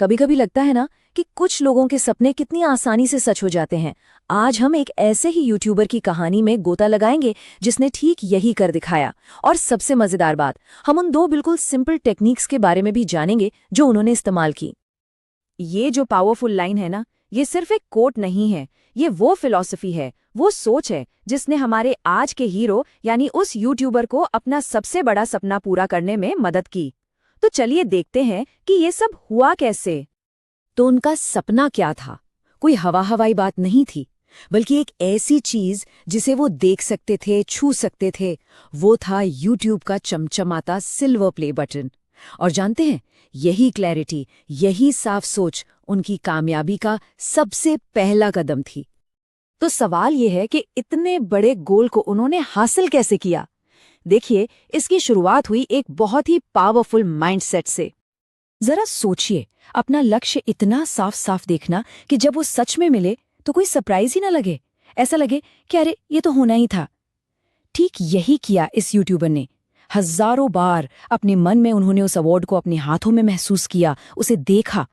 कभी कभी लगता है ना कि कुछ लोगों के सपने कितनी आसानी से सच हो जाते हैं। आज हम एक ऐसे ही यूट्यूबर की कहानी में गोता लगाएंगे जिसने ठीक यही कर दिखाया। और सबसे मजेदार बात, हम उन दो बिल्कुल सिंपल टेक्निक्स के बारे में भी जानेंगे जो उन्होंने इस्तेमाल की। ये जो पावरफुल लाइन है ना, ये सिर्फ एक कोट नहीं है, ये वो फिलॉसफी है, वो सोच है जिसने हमारे आज के हीरो यानी उस यूट्यूबर को अपना सबसे बड़ा सपना पूरा करने में मदद की। तो चलिए देखते हैं कि ये सब हुआ कैसे। तो उनका सपना क्या था? कोई हवाई बात नहीं थी, बल्कि एक ऐसी चीज जिसे वो देख सकते थे, छू सकते थे। वो था यूट्यूब का चमचमाता सिल्वर प्ले बटन। और जानते हैं, यही क्लैरिटी, यही साफ सोच उनकी कामयाबी का सबसे पहला कदम थी। तो सवाल ये है कि इतने बड़े गोल को उन्होंने हासिल कैसे किया? देखिए, इसकी शुरुआत हुई एक बहुत ही पावरफुल माइंडसेट से। जरा सोचिए, अपना लक्ष्य इतना साफ साफ देखना कि जब वो सच में मिले तो कोई सरप्राइज ही ना लगे, ऐसा लगे कि अरे ये तो होना ही था। ठीक यही किया इस यूट्यूबर ने। हजारों बार अपने मन में उन्होंने उस अवार्ड को अपने हाथों में महसूस किया, उसे देखा।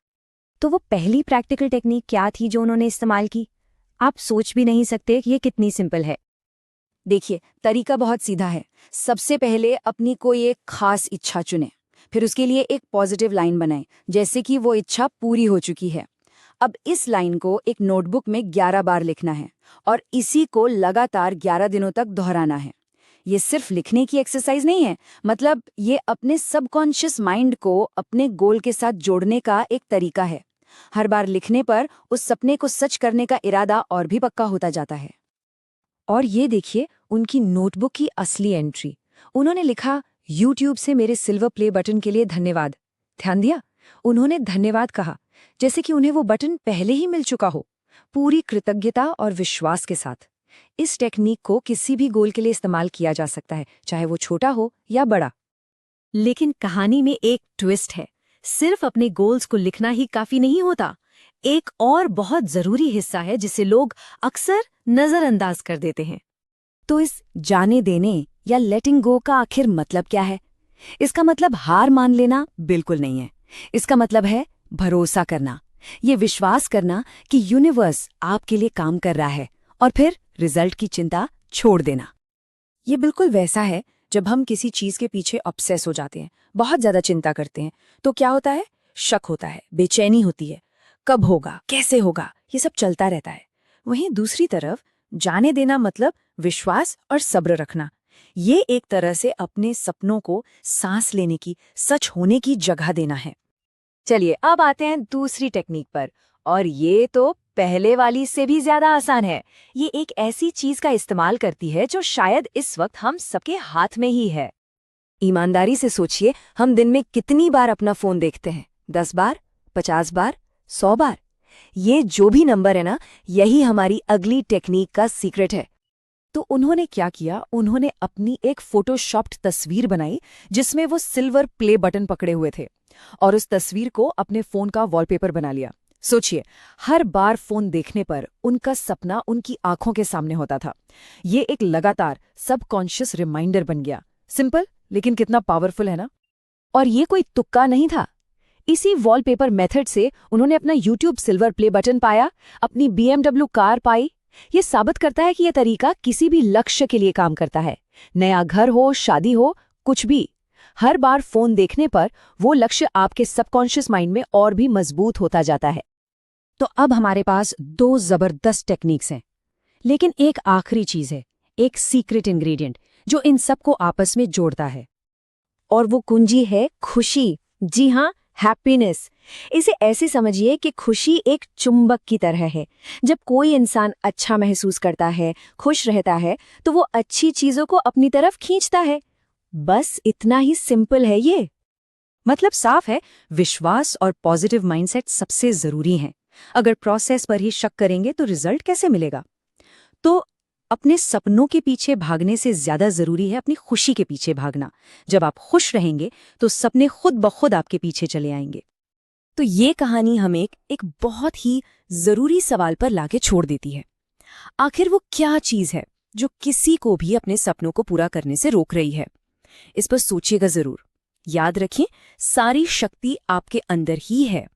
तो वो पहली प्रैक्टिकल टेक्निक क्या थी जो उन्होंने इस्तेमाल की? आप सोच भी नहीं सकते कि ये कितनी सिंपल है। देखिए, तरीका बहुत सीधा है। सबसे पहले अपनी कोई एक खास इच्छा चुनें, फिर उसके लिए एक पॉजिटिव लाइन बनाएं, जैसे कि वो इच्छा पूरी हो चुकी है। अब इस लाइन को एक नोटबुक में 11 बार लिखना है और इसी को लगातार 11 दिनों तक दोहराना है। ये सिर्फ लिखने की एक्सरसाइज नहीं है, मतलब ये अपने सबकॉन्शियस माइंड को अपने गोल के साथ जोड़ने का एक तरीका है। हर बार लिखने पर उस सपने को सच करने का इरादा और भी पक्का होता जाता है। और ये देखिए उनकी नोटबुक की असली एंट्री। उन्होंने लिखा, यूट्यूब से मेरे सिल्वर प्ले बटन के लिए धन्यवाद। ध्यान दिया, उन्होंने धन्यवाद कहा जैसे कि उन्हें वो बटन पहले ही मिल चुका हो, पूरी कृतज्ञता और विश्वास के साथ। इस टेक्निक को किसी भी गोल के लिए इस्तेमाल किया जा सकता है, चाहे वो छोटा हो या बड़ा। लेकिन कहानी में एक ट्विस्ट है। सिर्फ अपने गोल्स को लिखना ही काफी नहीं होता। एक और बहुत जरूरी हिस्सा है जिसे लोग अक्सर नजरअंदाज कर देते हैं। तो इस जाने देने या लेटिंग गो का आखिर मतलब क्या है? इसका मतलब हार मान लेना बिल्कुल नहीं है। इसका मतलब है भरोसा करना, ये विश्वास करना कि यूनिवर्स आपके लिए काम कर रहा है, और फिर रिजल्ट की चिंता छोड़ देना। ये बिल्कुल वैसा है जब हम किसी चीज के पीछे ऑब्सेस हो जाते हैं, बहुत ज्यादा चिंता करते हैं, तो क्या होता है? शक होता है, बेचैनी होती है, कब होगा, कैसे होगा, ये सब चलता रहता है। वहीं दूसरी तरफ जाने देना मतलब विश्वास और सब्र रखना। ये एक तरह से अपने सपनों को सांस लेने की, सच होने की जगह देना है। चलिए अब आते हैं दूसरी टेक्निक पर, और ये तो पहले वाली से भी ज्यादा आसान है। ये एक ऐसी चीज का इस्तेमाल करती है जो शायद इस वक्त हम सबके हाथ में ही है। ईमानदारी से सोचिए, हम दिन में कितनी बार अपना फोन देखते हैं? 10 बार, 50 बार, 100 बार? ये जो भी नंबर है ना, यही हमारी अगली टेक्निक का सीक्रेट है। तो उन्होंने क्या किया? उन्होंने अपनी एक फोटोशॉप्ड तस्वीर बनाई जिसमें वो सिल्वर प्ले बटन पकड़े हुए थे, और उस तस्वीर को अपने फोन का वॉलपेपर बना लिया। सोचिए, हर बार फोन देखने पर उनका सपना उनकी आंखों के सामने होता था। ये एक लगातार सबकॉन्शियस रिमाइंडर बन गया। सिंपल, लेकिन कितना पावरफुल है ना? और ये कोई तुक्का नहीं था। इसी वॉलपेपर मेथड से उन्होंने अपना यूट्यूब सिल्वर प्ले बटन पाया, अपनी BMW कार पाई। ये साबित करता है कि यह तरीका किसी भी लक्ष्य के लिए काम करता है। नया घर हो, शादी हो, कुछ भी। हर बार फोन देखने पर वो लक्ष्य आपके सबकॉन्शियस माइंड में और भी मजबूत होता जाता है। तो अब हमारे पास 2 जबरदस्त टेक्निक्स हैं, लेकिन एक आखिरी चीज है, एक सीक्रेट इंग्रेडिएंट जो इन सबको आपस में जोड़ता है। और वो कुंजी है खुशी। जी हाँ, हैप्पीनेस। इसे ऐसे समझिए कि खुशी एक चुंबक की तरह है। जब कोई इंसान अच्छा महसूस करता है, खुश रहता है, तो वो अच्छी चीजों को अपनी तरफ खींचता है। बस इतना ही सिंपल है ये। मतलब साफ है, विश्वास और पॉजिटिव माइंडसेट सबसे जरूरी हैं। अगर प्रोसेस पर ही शक करेंगे तो रिजल्ट कैसे मिलेगा? तो अपने सपनों के पीछे भागने से ज्यादा जरूरी है अपनी खुशी के पीछे भागना। जब आप खुश रहेंगे तो सपने खुद ब खुद आपके पीछे चले आएंगे। तो ये कहानी हमें एक बहुत ही जरूरी सवाल पर लाके छोड़ देती है। आखिर वो क्या चीज है जो किसी को भी अपने सपनों को पूरा करने से रोक रही है? इस पर सोचिएगा जरूर। याद रखिए, सारी शक्ति आपके अंदर ही है।